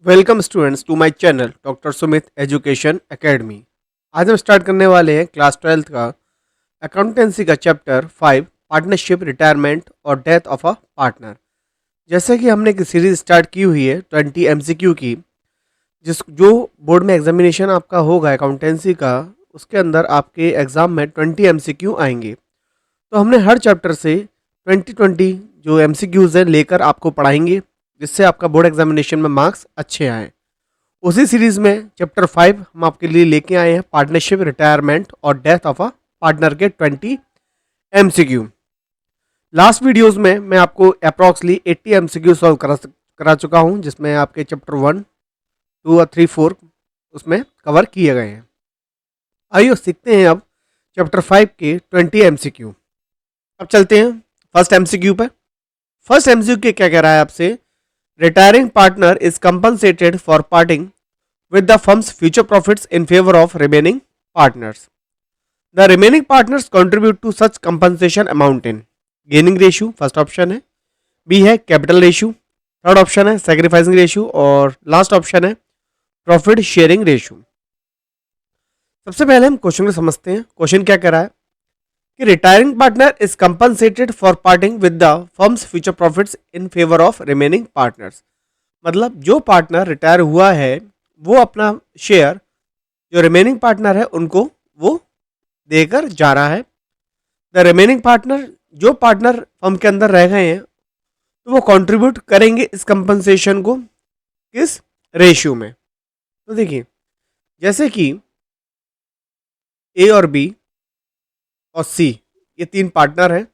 Welcome students to my channel doctor Sumit education academy. आज हम start करने वाले हैं क्लास 12th का अकाउंटेंसी का चैप्टर 5 पार्टनरशिप रिटायरमेंट और डेथ ऑफ अ पार्टनर। जैसे कि हमने एक सीरीज स्टार्ट की हुई है 20 एमसीक्यू की, जो बोर्ड में एग्जामिनेशन आपका होगा अकाउंटेंसी का, उसके अंदर आपके एग्ज़ाम में 20 एमसीक्यू आएंगे। तो हमने हर चैप्टर से 20 जो एमसीक्यूज़ हैं लेकर आपको पढ़ाएंगे, जिससे आपका बोर्ड एग्जामिनेशन में मार्क्स अच्छे आएँ। उसी सीरीज में चैप्टर 5 हम आपके लिए लेके आए हैं पार्टनरशिप रिटायरमेंट और डेथ ऑफ अ पार्टनर के 20 एमसीक्यू। लास्ट वीडियोस में मैं आपको अप्रॉक्सली 80 एमसीक्यू सॉल्व करा चुका हूं, जिसमें आपके चैप्टर 1, 2 और 3, 4 उसमें कवर किए गए हैं। आइए सीखते हैं अब चैप्टर 5 के 20 एमसीक्यू। अब चलते हैं फर्स्ट एमसीक्यू पर। फर्स्ट एमसीक्यू के क्या कह रहा है आपसे, retiring partner is compensated for parting with the firm's future profits in favor of remaining partners. The remaining partners contribute to such compensation amount in gaining ratio, first option है, B है capital ratio, third option है sacrificing ratio और last option है profit sharing ratio. सबसे पहले हम question को समझते हैं। क्वेश्चन क्या कह रहा है कि retiring partner is compensated for parting with the firm's future profits in favour of remaining partners. मतलब जो पार्टनर रिटायर हुआ है वो अपना शेयर जो रिमेनिंग पार्टनर है उनको वो देकर जा रहा है। द रिमेनिंग पार्टनर, जो पार्टनर फर्म के अंदर रह गए हैं, तो वो कंट्रीब्यूट करेंगे इस कंपनसेशन को किस रेशियो में। तो देखिए, जैसे कि ए और बी और सी, ये तीन पार्टनर हैं।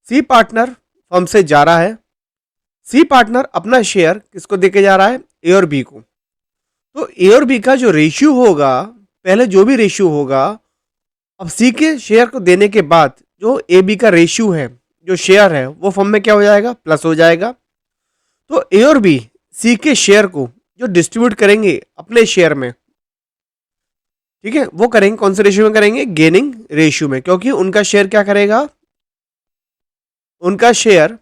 सी पार्टनर फर्म से जा रहा है, सी पार्टनर अपना शेयर किसको देके जा रहा है, ए और बी को। तो ए और बी का जो रेशियो होगा, पहले जो भी रेशियो होगा, अब सी के शेयर को देने के बाद जो ए बी का रेशियो है, जो शेयर है, वो फर्म में क्या हो जाएगा, प्लस हो जाएगा। तो ए और बी सी के शेयर को जो डिस्ट्रीब्यूट करेंगे अपने शेयर में, ठीक है, वो करेंगे कौन से रेशियो में करेंगे, गेनिंग रेशियो में, क्योंकि उनका शेयर क्या करेगा, उनका शेयर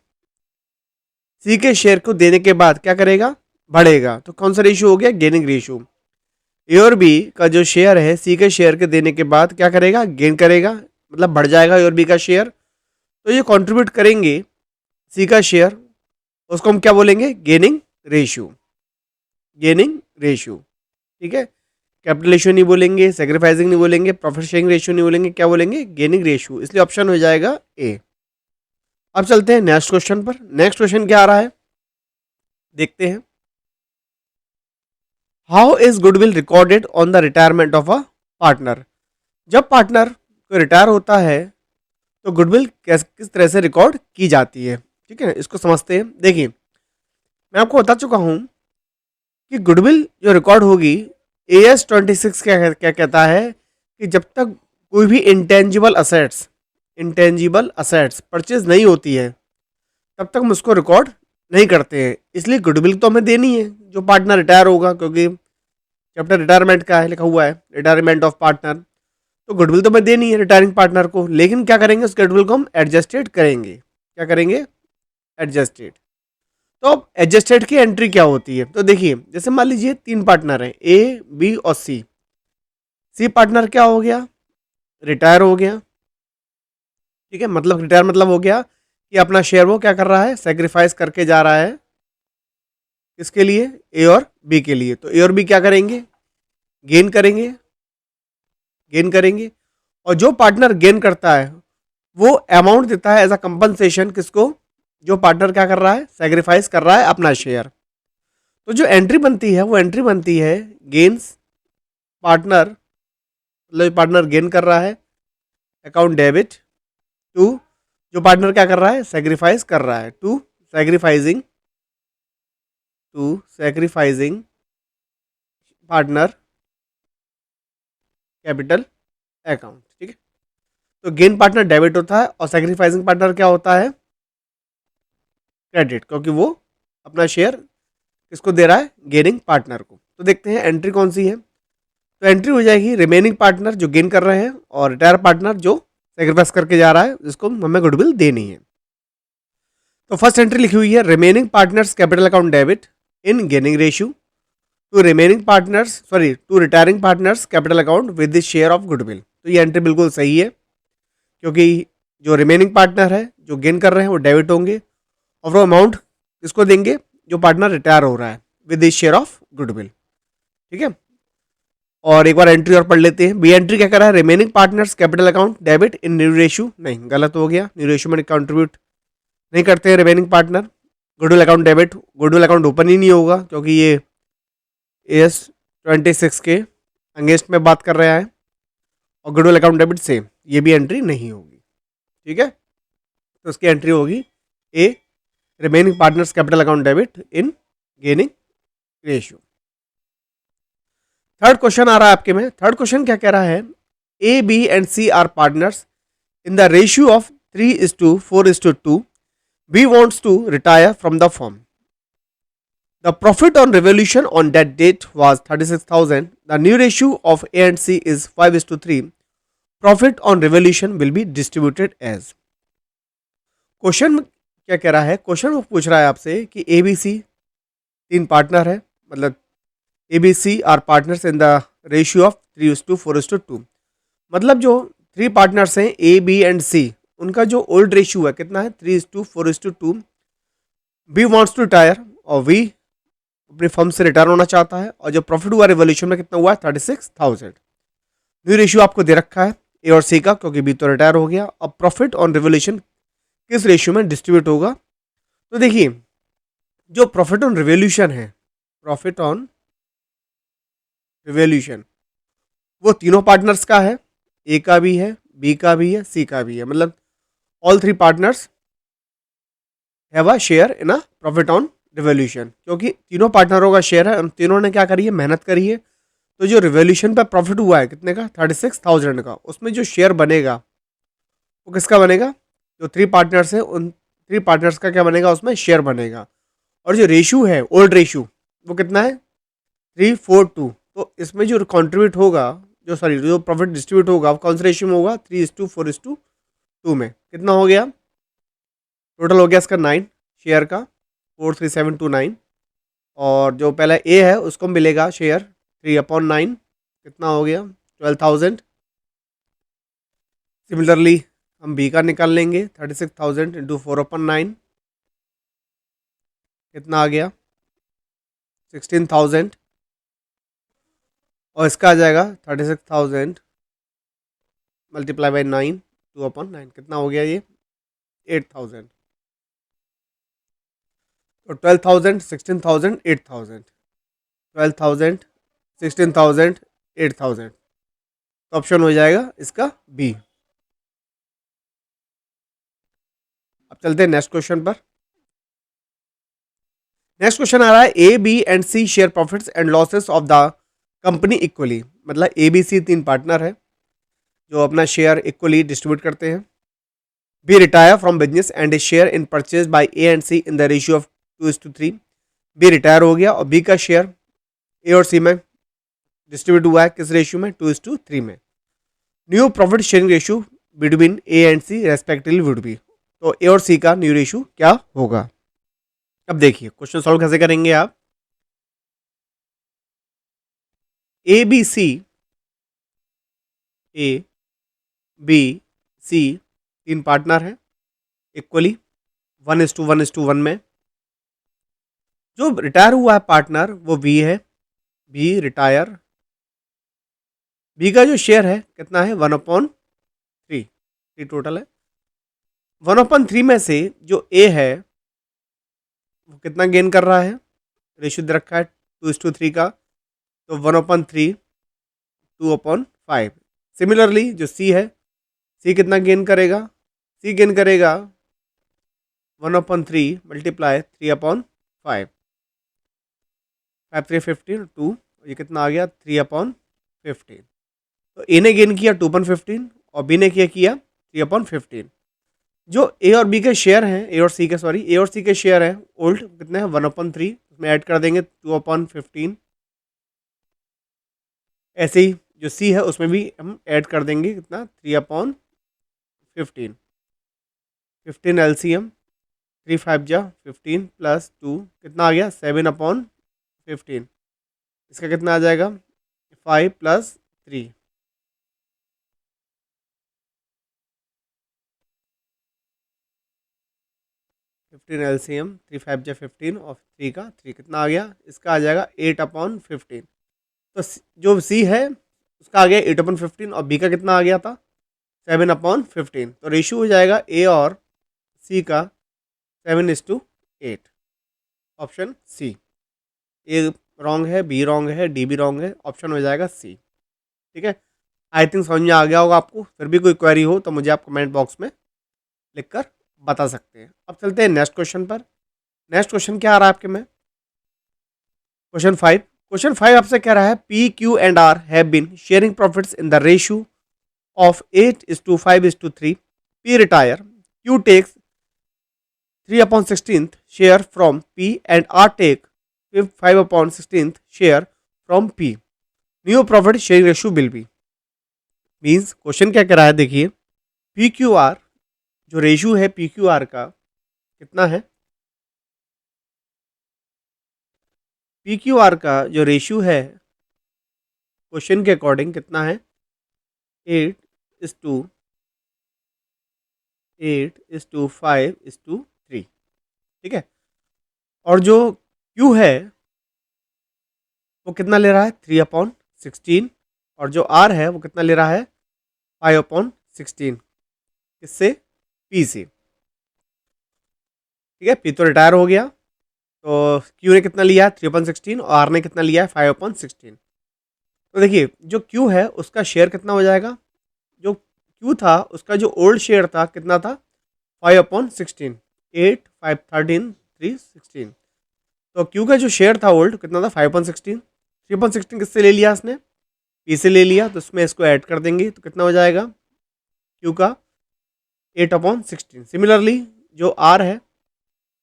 सी के शेयर को देने के बाद क्या करेगा, बढ़ेगा। तो कौन सा रेशियो हो गया, गेनिंग रेशियो। ए और बी का जो शेयर है सी के शेयर के देने के बाद क्या करेगा, गेन करेगा, मतलब बढ़ जाएगा ए और बी का शेयर। तो ये कंट्रीब्यूट करेंगे सी का शेयर, उसको हम क्या बोलेंगे, गेनिंग रेशियो। गेनिंग रेशियो, ठीक है। कैपिटल रेशियो नहीं बोलेंगे, सैक्रिफाइसिंग नहीं बोलेंगे, प्रॉफिट शेयरिंग रेशियो नहीं बोलेंगे, क्या बोलेंगे, गेनिंग रेशियो। इसलिए ऑप्शन हो जाएगा ए। अब चलते हैं नेक्स्ट क्वेश्चन पर। नेक्स्ट क्वेश्चन क्या आ रहा है, देखते हैं। How is goodwill recorded on the retirement of a partner. जब पार्टनर को रिटायर होता है तो गुडविल किस तरह से रिकॉर्ड की जाती है, ठीक है, इसको समझते हैं। देखिए, मैं आपको बता चुका हूं कि गुडविल जो रिकॉर्ड होगी, AS 26 क्या कहता है कि जब तक कोई भी इंटेंजिबल असेट्स परचेज नहीं होती है तब तक हम उसको रिकॉर्ड नहीं करते हैं। इसलिए गुडविल तो हमें देनी है जो पार्टनर रिटायर होगा, क्योंकि चैप्टर रिटायरमेंट का है, लिखा हुआ है रिटायरमेंट ऑफ पार्टनर, तो गुडविल तो हमें देनी है रिटायरिंग पार्टनर को। लेकिन क्या करेंगे, उस गुडविल को हम एडजस्टेड करेंगे। क्या करेंगे, एडजस्टेड। तो अब एडजस्टेड की एंट्री क्या होती है, तो देखिए, जैसे मान लीजिए तीन पार्टनर हैं, ए बी और सी। सी पार्टनर क्या हो गया, रिटायर हो गया, ठीक है, मतलब रिटायर मतलब हो गया कि अपना शेयर वो क्या कर रहा है, सेक्रीफाइस करके जा रहा है, किसके लिए, ए और बी के लिए। तो ए और बी क्या करेंगे, गेन करेंगे, गेन करेंगे। और जो पार्टनर गेन करता है वो अमाउंट देता है एज अ कंपनसेशन किसको, जो पार्टनर क्या कर रहा है, सेक्रीफाइस कर रहा है अपना शेयर। तो जो एंट्री बनती है वो एंट्री बनती है गेन्स पार्टनर, मतलब पार्टनर गेन कर रहा है, अकाउंट डेबिट टू जो पार्टनर क्या कर रहा है, सेक्रीफाइस कर रहा है, to sacrificing partner capital account, ठीक है। तो गेन पार्टनर डेबिट होता है और सैक्रिफाइसिंग पार्टनर क्या होता है, क्रेडिट, क्योंकि वो अपना शेयर किसको दे रहा है, गेनिंग पार्टनर को। तो देखते हैं एंट्री कौन सी है। तो एंट्री हो जाएगी रिमेनिंग पार्टनर जो गेन कर रहे हैं और रिटायर पार्टनर जो सेक्रीफाइस करके जा रहा है, जिसको हमें गुडविल देनी है। तो फर्स्ट एंट्री लिखी हुई है remaining partners capital account debit, in gaining ratio, to retiring partners capital account with the share of goodwill. तो ये एंट्री बिल्कुल सही है, क्योंकि जो रिमेनिंग पार्टनर है जो गेन कर रहे हैं वो डेबिट होंगे, और वो अमाउंट किसको देंगे, जो पार्टनर रिटायर हो रहा है, with the share of goodwill. ठीक है, और एक बार एंट्री और पढ़ लेते हैं। बी एंट्री क्या कर रहा है, remaining partners capital account debit इन न्यू रेशियो, नहीं गलत हो गया, न्यू रेशियो में कंट्रीब्यूट नहीं करते हैं remaining partner. Goodwill account debit, goodwill account open ही नहीं होगा, क्योंकि ये AS 26 के अगेंस्ट में बात कर रहा है, और गुडविल अकाउंट डेबिट सेम, ये भी एंट्री नहीं होगी। ठीक है, तो उसकी एंट्री होगी A, remaining partners capital account debit in gaining ratio. Third question आ रहा है आपके में। थर्ड क्वेश्चन क्या कह रहा है, A B and C are partners in the ratio of 3:4:2. B wants to retire from the firm. The profit on revolution on that date was 36,000. The new ratio of A and C is 5:3. Profit on revolution will be distributed as. Question क्या कह रहा है, question वो पूछ रहा है आपसे कि ए बी सी तीन पार्टनर है, मतलब A B C are partners in the ratio of 3:4:2. मतलब जो थ्री पार्टनर्स हैं ए बी एंड सी, उनका जो ओल्ड रेशियो है कितना है, 3:4:2. बी वॉन्ट्स टू रिटायर, और वी अपनी फर्म से रिटायर होना चाहता है, और जो प्रॉफिट हुआ रिवोल्यूशन में कितना हुआ है, 36,000. न्यू रेशियो आपको दे रखा है ए और सी का, क्योंकि बी तो रिटायर हो गया। अब प्रॉफिट ऑन रिवोल्यूशन किस रेशियो में डिस्ट्रीब्यूट होगा, तो देखिए जो प्रॉफिट ऑन रिवोल्यूशन है, प्रॉफिट ऑन रिवोल्यूशन वो तीनों पार्टनर्स का है, ए का भी है, बी का भी है, सी का भी है, मतलब all three partners have a share in a profit on revolution. क्योंकि तीनों पार्टनरों का शेयर है, उन तीनों ने क्या करी है, मेहनत करी है। तो जो रिवोल्यूशन पे प्रॉफिट हुआ है कितने का, 36,000 का, उसमें जो शेयर बनेगा वो किसका बनेगा, जो थ्री पार्टनर्स है उन थ्री पार्टनर्स का क्या बनेगा, उसमें शेयर बनेगा। और जो रेशियो है, ओल्ड रेशियो, वो कितना है, 3:4:2। तो इसमें जो कॉन्ट्रीब्यूट होगा, जो प्रॉफिट डिस्ट्रीब्यूट होगा, वो कौन से रेशियो में होगा, 3:4:2 में। कितना हो गया, टोटल हो गया इसका 9 शेयर का, 43729। और जो पहला ए है उसको मिलेगा शेयर 3/9, कितना हो गया, 12,000। सिमिलरली हम बी का निकाल लेंगे, 36,000 इंटू 4/9, कितना आ गया, 16,000। और इसका आ जाएगा 36,000 मल्टीप्लाई बाई 9, 2/9, कितना हो गया ये, 8,000। तो 12,000, 16,000, 8,000, 12,000, 16,000, 8,000। तो ऑप्शन हो जाएगा इसका बी। अब चलते हैं नेक्स्ट क्वेश्चन पर। नेक्स्ट क्वेश्चन आ रहा है, A B and C share profits and losses of the company equally. मतलब ए बी सी तीन पार्टनर है जो अपना शेयर इक्वली डिस्ट्रीब्यूट करते हैं। B retire from business and A share in purchase by A and C in the ratio of 2:3। B retire हो गया और बी का शेयर ए और सी में डिस्ट्रीब्यूट हुआ है किस रेशियो में, 2:3 में। New profit sharing ratio between A and C respectively would be. तो ए और सी का न्यू रेशियो क्या होगा। अब देखिए क्वेश्चन सॉल्व कैसे करेंगे आप। ए बी सी, ए बी सी तीन पार्टनर है इक्वली 1:1:1 में। जो रिटायर हुआ है पार्टनर वो बी है, बी रिटायर। बी का जो शेयर है कितना है, 1/3, टोटल है। 1/3 में से जो ए है वो कितना गेन कर रहा है, रेशियो दे रखा है 2:3 का, तो 1/3 2/5। सिमिलरली जो सी है, सी कितना गेन करेगा, सी गेन करेगा 1/3 मल्टीप्लाई 3/5, 5×3 = 15, 2, ये कितना आ गया 3/15। तो ए ने गेन किया 2/15 और बी ने किया 3/15। जो ए और बी के शेयर हैं, ए और सी के शेयर हैं ओल्ड कितने हैं, 1/3, उसमें ऐड कर देंगे 2/15। ऐसे ही जो सी है उसमें भी हम ऐड कर देंगे कितना, 3/15। 15 LCM 3×5 = 15 प्लस 2 कितना आ गया 7/15। इसका कितना आ जाएगा 5 + 3। 15 LCM 3×5 = 15 और 3 का 3 कितना आ गया, इसका आ जाएगा 8/15। तो जो सी है उसका आ गया 8/15 और बी का कितना आ गया था 7/15। तो रेशियो हो जाएगा ए और सी का 7:8। Option C. ए रॉन्ग है, बी रॉन्ग है, डी भी रॉन्ग है, ऑप्शन हो जाएगा सी। ठीक है, आई थिंक समझ में आ गया होगा आपको। फिर भी कोई क्वेरी हो तो मुझे आप कमेंट बॉक्स में लिखकर बता सकते हैं। अब चलते हैं नेक्स्ट क्वेश्चन पर। नेक्स्ट क्वेश्चन क्या आ रहा है आपके में, क्वेश्चन 5 आपसे कह रहा है P Q and R have been sharing profits in the ratio of 8:5:3. P retire. Q takes 3/16 share from P and R take 5/16 share from P. New profit sharing ratio will be. Means question क्या कह रहा है, देखिए P Q are जो ratio है P Q R का कितना है, पी क्यू आर का जो रेशियो है क्वेश्चन के अकॉर्डिंग कितना है 8:5:3। ठीक है, और जो Q है वो कितना ले रहा है 3/16 और जो R है वो कितना ले रहा है 5/16। किससे, P से। ठीक है, P तो रिटायर हो गया, तो Q ने कितना लिया है 3/16 और R ने कितना लिया है 5/16। तो देखिए जो Q है उसका शेयर कितना हो जाएगा, जो Q था उसका जो ओल्ड शेयर था कितना था 5/16, 8 5 13 3 16। तो Q का जो शेयर था ओल्ड कितना था 5/16। 3/16 किससे ले लिया इसने, P से ले लिया, तो इसमें इसको ऐड कर देंगे तो कितना हो जाएगा Q का 8/16। सिमिलरली जो R है,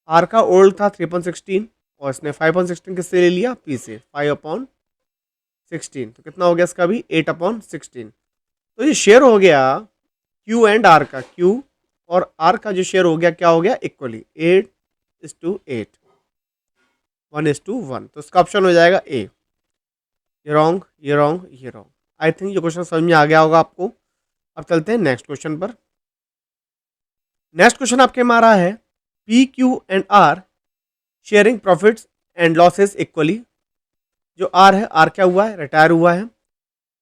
R का ओल्ड था 3/16 और इसने 5/16 किससे ले लिया P से 5/16, तो कितना हो गया इसका भी 8/16। तो ये शेयर हो गया Q एंड R का, Q और R का जो शेयर हो गया क्या हो गया इक्वली 8:8, 1:1। तो इसका ऑप्शन हो जाएगा ए। ये रॉन्ग, ये रॉन्ग, ये रॉन्ग। आई थिंक ये क्वेश्चन समझ में आ गया होगा आपको। अब चलते हैं नेक्स्ट क्वेश्चन पर। नेक्स्ट क्वेश्चन आपके में आ रहा है P Q and R sharing profits and losses equally. जो आर है, आर क्या हुआ है रिटायर हुआ है,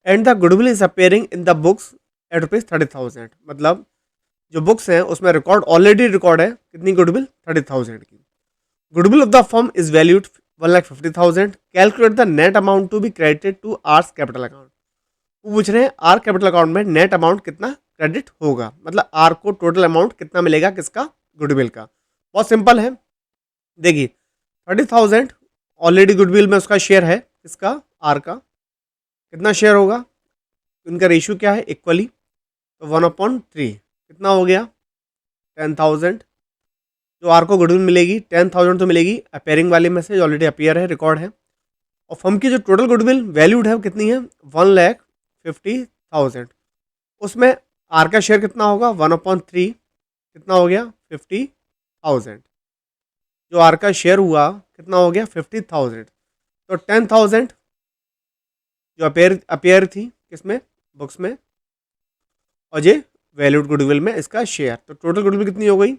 and the goodwill is appearing in the books at ₹30,000। मतलब जो बुक्स हैं उसमें रिकॉर्ड ऑलरेडी रिकॉर्ड है कितनी गुडविल 30,000 की। Goodwill of the firm is valued 1,50,000। Calculate the net amount to be credited to R's capital account. वो पूछ रहे हैं आर कैपिटल अकाउंट में नेट अमाउंट कितना क्रेडिट होगा, मतलब आर को टोटल अमाउंट कितना मिलेगा किसका, गुडविल का। बहुत सिंपल है, देखिए 30,000 ऑलरेडी गुडविल में उसका शेयर है किसका, आर का। कितना शेयर होगा, उनका रेशियो क्या है इक्वली, तो 1/3 कितना हो गया 10,000। जो आर को गुडविल मिलेगी 10,000 तो मिलेगी अपेयरिंग वाले में से जो ऑलरेडी अपियर है रिकॉर्ड है, और फर्म की जो टोटल गुडविल वैल्यूड है वो कितनी है 1,50,000। उसमें आर का शेयर कितना होगा 1/3 कितना हो गया 50,000। जो आर का शेयर हुआ कितना हो गया 50,000, तो 10,000 जो अपेयर थी किसमें बुक्स में, और ये वैल्यूड गुडविल में इसका शेयर, तो टोटल गुडविल कितनी हो गई,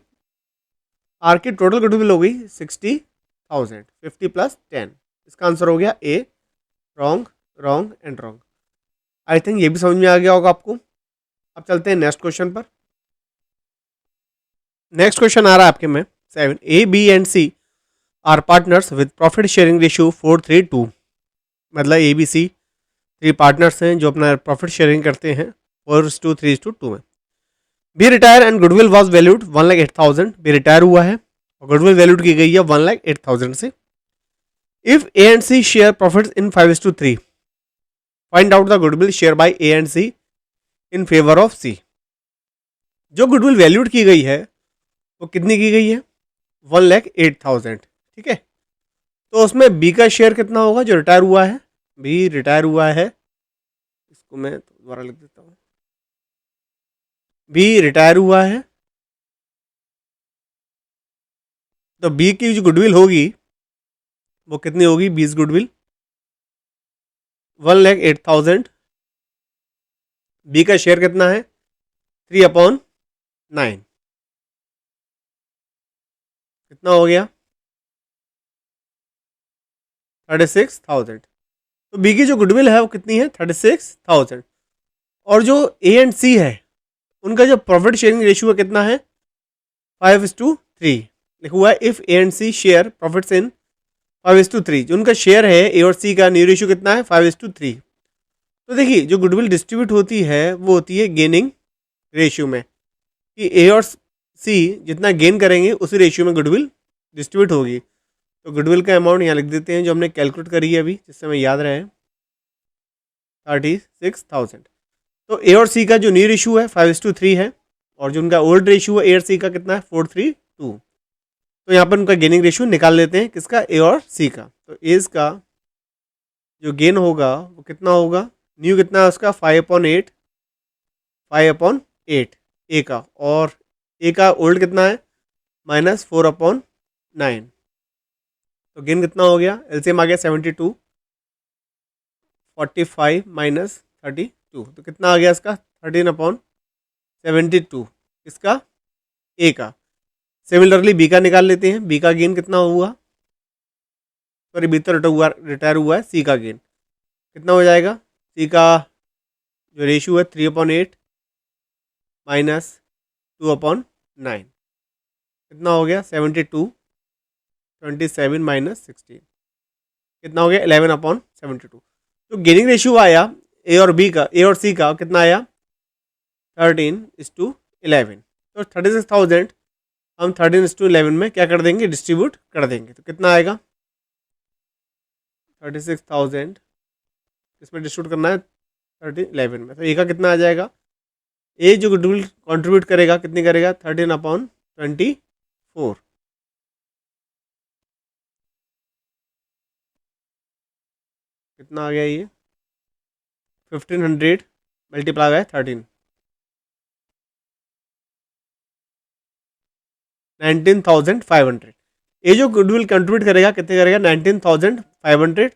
आर की टोटल गुडविल हो गई 60,000। 50 + 10, इसका आंसर हो गया A. Wrong, wrong and wrong. I think ये भी समझ में आ गया होगा आपको। अब चलते हैं नेक्स्ट क्वेश्चन पर। नेक्स्ट क्वेश्चन आ रहा है आपके में 7 A B and C are partners with profit sharing ratio 4:3:2। मतलब ए बी सी 3 पार्टनर्स हैं जो अपना प्रॉफिट शेयरिंग करते हैं 4:3:2 में। B retire and goodwill was valued 1,08,000। B retire हुआ है और गुडविल वैल्यूड की गई है 1,08,000 से। If A and C share profit in 5:3, find out the goodwill share by A and C in favour of C. जो गुडविल वैल्यूड की गई है वो कितनी की गई है 1,08,000। ठीक है, तो उसमें बी का शेयर कितना होगा जो रिटायर हुआ है, बी रिटायर हुआ है, इसको मैं दोबारा लिख देता हूँ, बी रिटायर हुआ है तो बी की जो गुडविल होगी वो कितनी होगी? 20 गुडविल 1,08,000। बी का शेयर कितना है? 3/9, कितना हो गया? 36,000। तो बी की जो गुडविल है वो कितनी है? 36,000। और जो ए एंड सी है उनका जो प्रॉफिट शेयरिंग रेशियो है कितना है? 5:3 लिखा हुआ है। If A and C share profits in 5:3, जो उनका शेयर है ए और सी का, न्यू रेशियो कितना है? 5:3। तो देखिए जो गुडविल डिस्ट्रीब्यूट होती है वो होती है गेनिंग रेशियो में, कि ए और सी जितना गेन करेंगे उसी रेशियो में गुडविल डिस्ट्रीब्यूट होगी। तो गुडविल का अमाउंट यहाँ लिख देते हैं जो हमने कैलकुलेट करी है अभी, जिससे हमें याद रहे, 36,000। तो ए और सी का जो न्यू रेशियो है 5:3 है, और जो उनका ओल्ड रेशियो है ए और सी का कितना है? 4:3:2। तो यहाँ पर उनका गेनिंग रेशियो निकाल लेते हैं, किसका? ए और सी का। तो एज का जो गेन होगा वो कितना होगा? न्यू कितना है उसका? 5/8, 5/8 ए का, और ए का ओल्ड कितना है? -4/9। तो गेन कितना हो गया? एलसीएम आ गया 72, 45 माइनस 32, तो कितना आ गया इसका? 13/72, इसका ए का। सिमिलरली बी का निकाल लेते हैं। बी का गेन कितना हुआ? सॉरी, बी तो रिटायर हुआ है। सी का गेन कितना हो जाएगा? सी का जो रेशियो है 3/8 माइनस 2/9, कितना हो गया? 72, 27 माइनस 16, कितना हो गया? 11/72। तो गेनिंग रेशियो आया ए और बी का, ए और सी का कितना आया? 13:11। तो 36,000 हम 13:11 में क्या कर देंगे? डिस्ट्रीब्यूट कर देंगे। तो कितना आएगा? 36,000 इसमें डिस्ट्रीब्यूट करना है 13:11 में। तो ए का कितना आ जाएगा? ए जो गुडविल कंट्रीब्यूट करेगा कितनी करेगा? 13/24। कितना आ गया ये? 1500 मल्टीप्लाई बाय 13, 19,500। ये जो गुडविल कंट्रीब्यूट करेगा कितने करेगा? 19,500।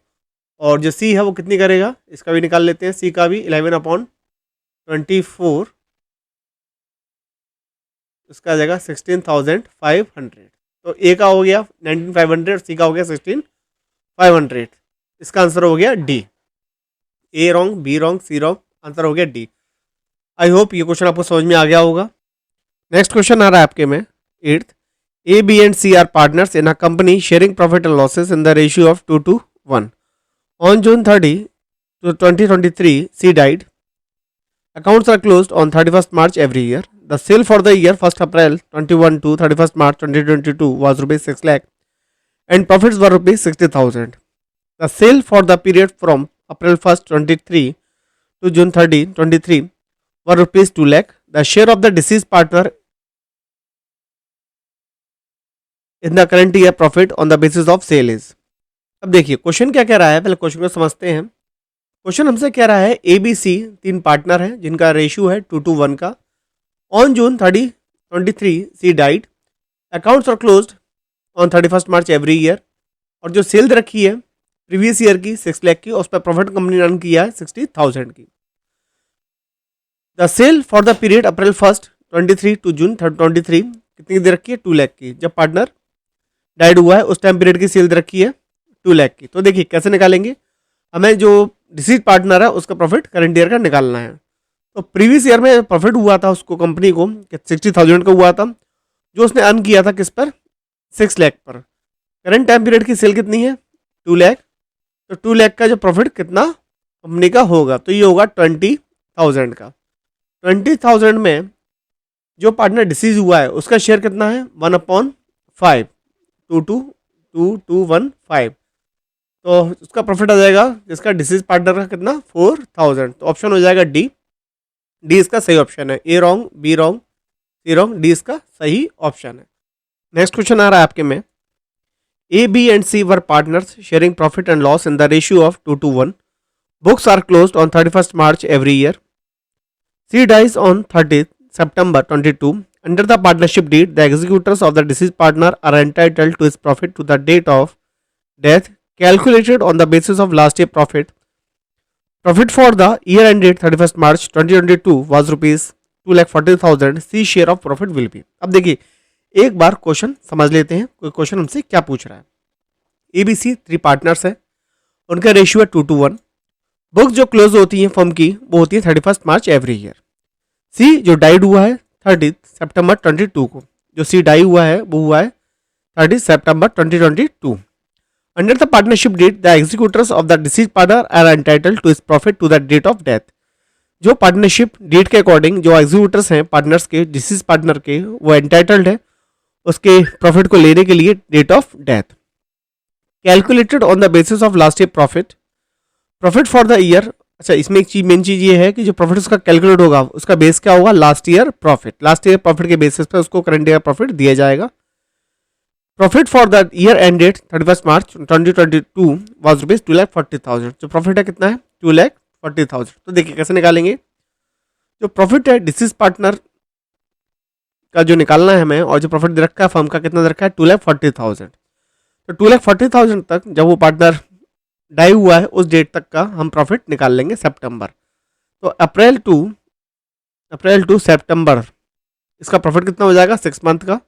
और जो सी है वो कितनी करेगा? इसका भी निकाल लेते हैं। सी का भी 11/24, उसका आ जाएगा 16,500। तो ए का हो गया 19,500, सी का हो गया 16,500। इसका आंसर हो गया D. A wrong, B wrong, C wrong, answer हो गया डी। आई होप ये क्वेश्चन आपको समझ में आ गया होगा। नेक्स्ट क्वेश्चन आ रहा है आपके में 8th। A, B and C are partners in a company sharing profit and losses in the ratio of 2:1. On June 30, 2023, C died. Accounts are closed on 31st March every year. The sale for the year 1st April 21 to 31st March 2022 was rupees 6 lakh and profits were rupees 60,000. The sale for the period from April 1st 23 to June 30, 23 were rupees 2 lakh. The share of the deceased partner in the current year profit on the basis of sale is. अब देखिए question क्या कह रहा है, पहले question को समझते हैं। क्वेश्चन हमसे कह रहा है ए बी सी तीन पार्टनर हैं जिनका रेशियो है 2:1 का। On June 30, 23 C died. Accounts are closed on 31st March every year. और जो सेल रखी है प्रीवियस ईयर की 6 लाख की, उस पर प्रॉफिट कंपनी ने रन किया है 60,000 की। The sale for the period April 1st 23 to June 23 कितनी दे रखी है? 2 लाख की। जब पार्टनर डाइड हुआ है उस टाइम पीरियड की सेल रखी है 2 लाख की। तो देखिए कैसे निकालेंगे, हमें जो डिसीज पार्टनर है उसका प्रॉफिट करंट ईयर का निकालना है। तो प्रीवियस ईयर में प्रॉफिट हुआ था उसको, कंपनी को 60,000 का हुआ था, जो उसने अर्न किया था किस पर? 6 लाख पर। करंट टाइम पीरियड की सेल कितनी है? 2 लाख। तो 2 लाख का जो प्रॉफिट कितना कंपनी का होगा? तो ये होगा 20,000 का। 20,000 में जो पार्टनर डिसीज हुआ है उसका शेयर कितना है? 1/5, 2,2,2,2,1,5। तो उसका प्रॉफिट आ जाएगा जिसका डिसीज पार्टनर का कितना? 4,000। तो ऑप्शन हो जाएगा डी। डी इसका सही ऑप्शन है। A wrong, B wrong, C wrong, D इसका सही ऑप्शन है। नेक्स्ट क्वेश्चन आ रहा है आपके में। A B and C were partners sharing profit and loss in the ratio of 2:1. Books are closed on 31st March every year. C dies on 30th September 22 under the partnership deed the executors of the deceased partner are entitled to his profit to the date of death calculated on the basis of last year profit. Profit for the year ended 31st March 2022 was rupees 2,40,000. C share of profit will be. अब देखिए एक बार question समझ लेते हैं, कोई question हमसे क्या पूछ रहा है. ABC 3 पार्टनर्स है, उनका रेशियो है 2:1. बुक जो क्लोज होती है फर्म की वो होती है 31st मार्च एवरी ईयर. सी जो डाइड हुआ है 30 सितंबर 22 को, जो सी डाई हुआ है वो हुआ है 30 सितंबर 2022. Under the partnership deed, the executors of the deceased partner are entitled to his profit to the date of death. जो पार्टनरशिप डीड के अकॉर्डिंग जो एग्जीक्यूटर्स हैं पार्टनर्स के, डिसीज पार्टनर के, वो एंटाइटल्ड है उसके प्रॉफिट को लेने के लिए date of death. Calculated on the basis of last year profit. Profit for the year, अच्छा इसमें एक चीज मेन चीज ये है कि जो प्रॉफिट उसका कैलकुलेट होगा उसका बेस क्या होगा, last year profit. Last year profit के बेसिस पर उसको करंट ईयर प्रॉफिट दिया जाएगा. Profit for the year ended 31st March 2022 was rupees 2,40,000. जो प्रॉफिट है कितना है, 2,40,000. तो देखिए कैसे निकालेंगे. जो प्रॉफिट है डिसीज पार्टनर का जो निकालना है हमें, और जो प्रॉफिट दे रखा है फर्म का कितना दे रखा है 2,40,000. तो 2,40,000 तक जब वो पार्टनर डाई हुआ है उस डेट तक का हम प्रॉफिट निकाल लेंगे सितंबर. तो अप्रैल टू सितंबर इसका प्रॉफिट कितना हो जाएगा 6 मंथ का,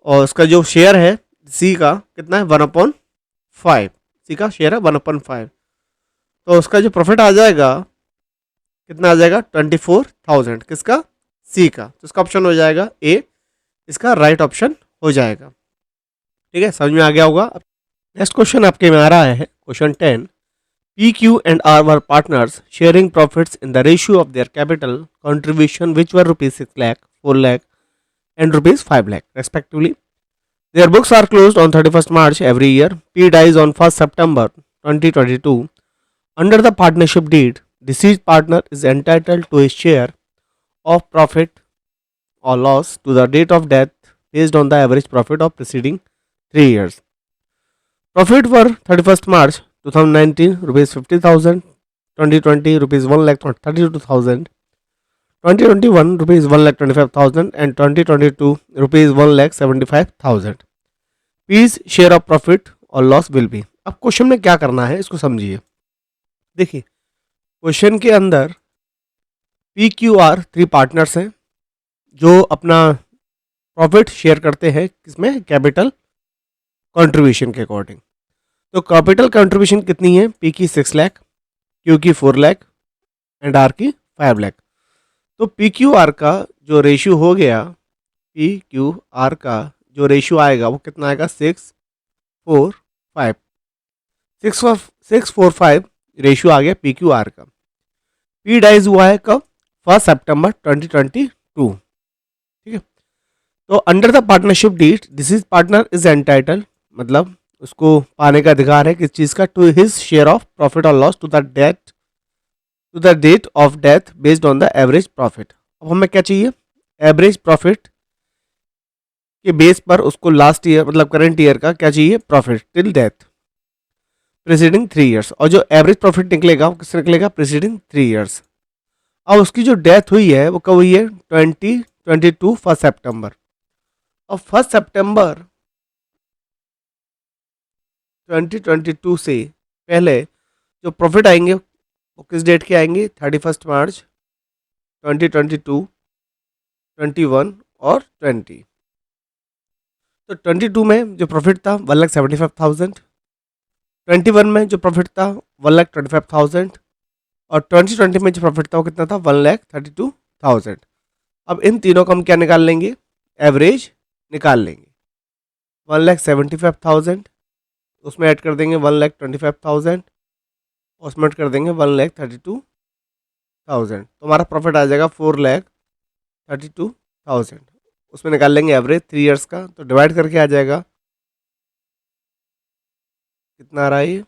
और उसका जो शेयर है सी का कितना है 1/5. सी का शेयर है 1/5. तो उसका जो प्रॉफिट आ जाएगा कितना आ जाएगा 24,000. किसका, सी का. तो इसका ऑप्शन हो जाएगा ए, इसका राइट ऑप्शन हो जाएगा. ठीक है, समझ में आ गया होगा. नेक्स्ट क्वेश्चन आपके में आ रहा है question 10. P Q and R were partners sharing profits in the ratio of their capital contribution which were rupees 6 lakh, 4 lakh and rupees 5 lakh respectively. Their books are closed on 31st March every year. P dies on 1st September 2022. Under the partnership deed, deceased partner is entitled to his share of profit or loss to the date of death based on the average profit of preceding 3 years. Profit for 31st March 2019 rupees 50,000, 2020 rupees 1,32,000, 2021 rupees 1,25,000 and 2022 rupees 1,75,000. P's share of profit और loss will be. अब question में क्या करना है इसको समझिए. देखिए question के अंदर पी क्यू आर 3 पार्टनर्स हैं जो अपना प्रॉफिट शेयर करते हैं किसमें, कैपिटल कंट्रीब्यूशन के अकॉर्डिंग. तो कैपिटल कंट्रीब्यूशन कितनी है, पी की 6 लाख, क्यू की 4 लाख एंड आर की 5 लाख. तो पी क्यू आर का जो रेशियो हो गया, पी क्यू आर का जो रेशियो आएगा वो कितना आएगा 6:4:5. 6:4:5 रेशियो आ गया पी क्यू आर का. पी डाइज हुआ है कब, 1 सितंबर 2022. ठीक है. तो under the partnership deed deceased partner is entitle, मतलब उसको पाने का अधिकार है किस चीज़ का, to his share of profit और loss to the date of death based on the average profit. अब हमें क्या चाहिए, एवरेज प्रॉफिट के बेस पर उसको लास्ट ईयर मतलब करंट ईयर का क्या चाहिए, profit till death preceding 3 years. और जो एवरेज प्रॉफिट निकलेगा वो किससे निकलेगा, प्रीसीडिंग 3 ईयर्स. अब उसकी जो डेथ हुई है वो कब हुई है, 2022 1 सितंबर. और 1 सितंबर 2022 से पहले जो प्रॉफिट आएंगे वो किस डेट के आएंगे, 31 मार्च 2022, 21 और 20. तो 22 में जो प्रॉफिट था 1,75,000, 21 में जो प्रॉफिट था 1,25,000 और 2020 में जो प्रॉफिट था वो कितना था 1,32,000. अब इन तीनों का हम क्या निकाल लेंगे, एवरेज निकाल लेंगे. 1,75,000 उसमें ऐड कर देंगे 1,25,000, उसमें ऐड कर देंगे 1,32,000. तो हमारा प्रॉफिट आ जाएगा 4,32,000. उसमें निकाल लेंगे एवरेज 3 इयर्स का, तो डिवाइड करके आ जाएगा कितना आ रहा है ये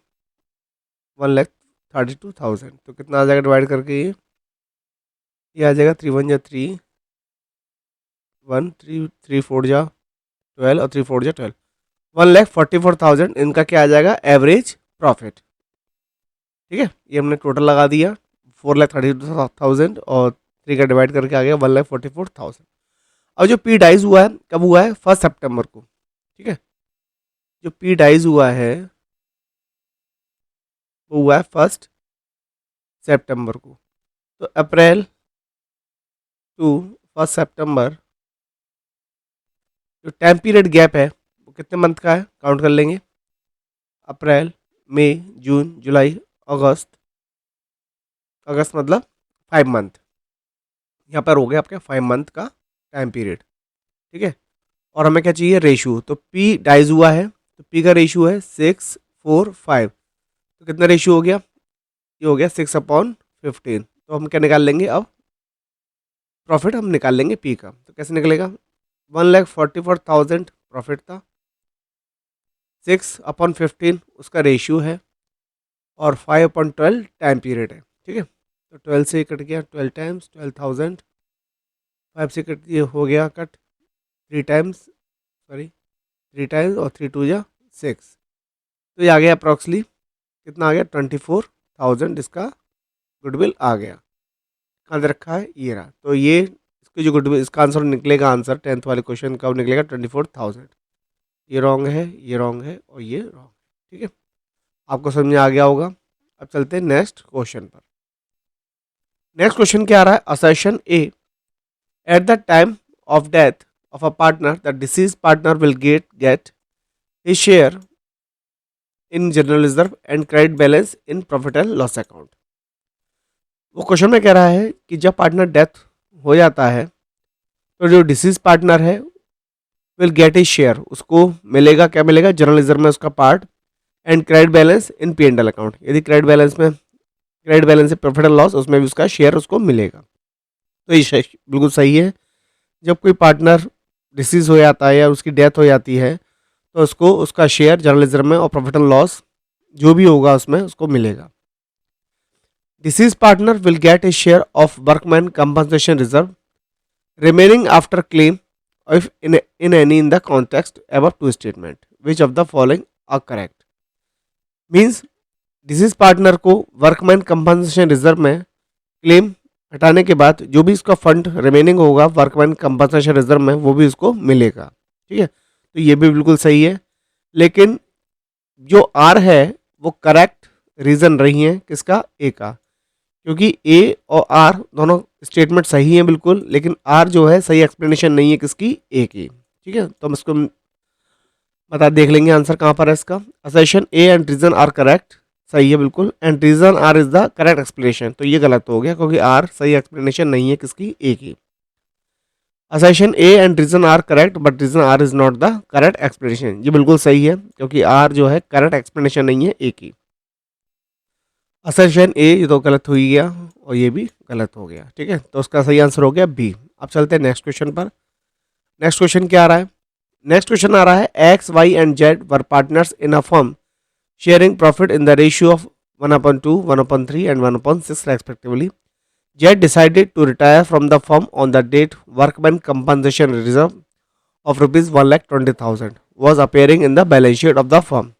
1,32,000. तो कितना आ जाएगा डिवाइड करके, ये आ जाएगा 3 1 जा 3, 1 3 3 4 जा 12 और 3 4 जा 12, 1,44,000 इनका क्या आ जाएगा एवरेज प्रॉफिट. ठीक है, ये हमने टोटल लगा दिया 4,32,000 और 3 का डिवाइड करके आ गया 1,44,000. और जो पी डाइज हुआ है कब हुआ है, 1 सितंबर को, ठीक है। जो पी डाइज हुआ है वो हुआ है 1 सितंबर को। तो अप्रैल टू 1 सितंबर जो टाइम पीरियड गैप है वो कितने मंथ का है, काउंट कर लेंगे। अप्रैल, मई, जून, जुलाई, अगस्त। अगस्त मतलब 5 मंथ, यहाँ पर हो गया आपके 5 मंथ का टाइम पीरियड, ठीक है। और हमें क्या चाहिए, रेशियो। तो पी डाइज हुआ है तो पी का रेशियो है 6:4:5। तो कितना रेशियो हो गया, ये हो गया 6/15। तो हम क्या निकाल लेंगे अब, प्रॉफिट हम निकाल लेंगे पी का। तो कैसे निकलेगा, 1,44,000 प्रॉफिट था, 6/15 उसका रेशियो है, और 5/12 टाइम पीरियड है, ठीक है। तो 12 से कट गया, 12 टाइम्स 12,000, 5 से कट ये हो गया कट, 3 टाइम्स, सॉरी 3 टाइम्स, और 3 2 जा 6। तो ये आ गया अप्रॉक्सली कितना आ गया, 24,000 इसका गुडविल आ गया। कहाँ दे रखा है, ये रहा। तो ये इसके जो गुडविल, इसका आंसर निकलेगा, आंसर 10th वाले क्वेश्चन का निकलेगा 24,000। ये रॉन्ग है, ये रॉन्ग है, और ये रॉन्ग, ठीक है। आपको समझ में आ गया होगा। अब चलते हैं नेक्स्ट क्वेश्चन पर। नेक्स्ट क्वेश्चन क्या आ रहा है, assertion A, at the time of death of a partner the deceased partner will get his share in general reserve and credit balance in profit and loss account. वो question में कह रहा है कि जब पार्टनर डेथ हो जाता है तो जो डिसीज पार्टनर है विल गेट हिज शेयर, उसको मिलेगा, क्या मिलेगा, जनरल रिजर्व में उसका part, and credit balance in P and L account. यदि क्रेडिट बैलेंस है प्रॉफिट एंड लॉस, उसमें भी उसका शेयर उसको मिलेगा। तो ये बिल्कुल सही है। जब कोई पार्टनर डिसीज हो जाता है या उसकी डेथ हो जाती है तो उसको उसका शेयर जनरल रिजर्व में और प्रॉफिट एंड लॉस जो भी होगा उसमें उसको मिलेगा। Disease partner will get A share of workman compensation reserve remaining after claim if in any in the context above two statement which of the following are correct। Means disease partner को workman compensation reserve में claim हटाने के बाद जो भी इसका fund remaining होगा workman compensation reserve में वो भी उसको मिलेगा, ठीक है। तो ये भी बिल्कुल सही है, लेकिन जो आर है वो करेक्ट रीजन रही है किसका, ए का, क्योंकि ए और आर दोनों स्टेटमेंट सही है बिल्कुल, लेकिन आर जो है सही एक्सप्लेनेशन नहीं है किसकी, ए की, ठीक है। तो हम इसको बता देख लेंगे आंसर कहाँ पर है इसका। Assertion A and reason R correct, सही है बिल्कुल, and reason R is the correct explanation, तो ये गलत हो गया क्योंकि आर सही एक्सप्लेनेशन नहीं है किसकी, ए की। Assertion A and reason R correct but reason R is not the correct explanation, ये बिल्कुल सही है क्योंकि आर जो है करेक्ट एक्सप्लेनेशन नहीं है ए की। असर्शन ए ये तो गलत हो ही गया और ये भी गलत हो गया, ठीक है। तो उसका सही आंसर हो गया बी। अब चलते हैं नेक्स्ट क्वेश्चन पर। नेक्स्ट क्वेश्चन क्या आ रहा है, नेक्स्ट क्वेश्चन आ रहा है X Y and Z were partners in a firm sharing profit in the ratio of 1/2, 1/3 and 1/6 respectively. Jet decided to retire from the firm on the date workman compensation reserve of rupees 1,20,000 was appearing in the balance sheet of the firm.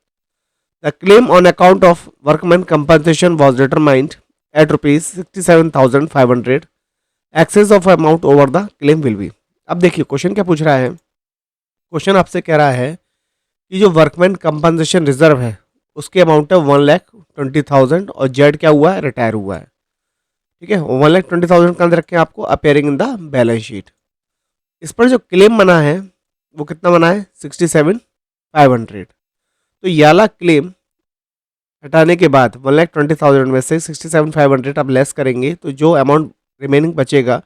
The claim on account of workman compensation was determined at rupees 67,500. Excess of amount over the claim will be. अब देखिए question क्या पूछ रहा है, question आपसे कह रहा है कि जो वर्कमैन कंपनसेशन रिजर्व है उसके अमाउंट है 1,20,000 और जेड क्या हुआ है, रिटायर हुआ है, ठीक है। 1,20,000 का अंदर रखें आपको, appearing in the balance sheet. इस पर जो क्लेम बना है वो कितना बना है, 67,500। तो ये वाला क्लेम हटाने के बाद 1,20,000 में से 67,500 आप लेस करेंगे तो जो अमाउंट रिमेनिंग बचेगा,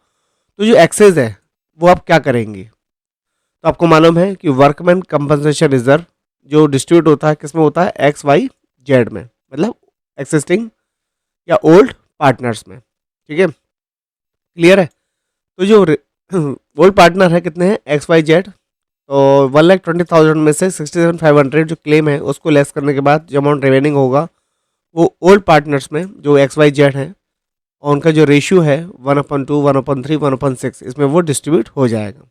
तो जो एक्सेस है वो आप क्या करेंगे। तो आपको मालूम है कि वर्कमैन कंपनसेशन रिजर्व जो डिस्ट्रीब्यूट होता है किस में होता है, एक्स वाई जेड में, मतलब एक्सिस्टिंग या ओल्ड पार्टनर्स में, ठीक है, क्लियर है। तो जो ओल्ड पार्टनर है कितने हैं, एक्स वाई जेड। तो 1,20,000 में से 67,500 जो क्लेम है उसको लेस करने के बाद जो अमाउंट रिमेनिंग होगा वो ओल्ड पार्टनर्स में जो एक्स वाई जेड है और उनका जो रेशियो है 1/2, 1/3, 1/6 इसमें वो डिस्ट्रीब्यूट हो जाएगा।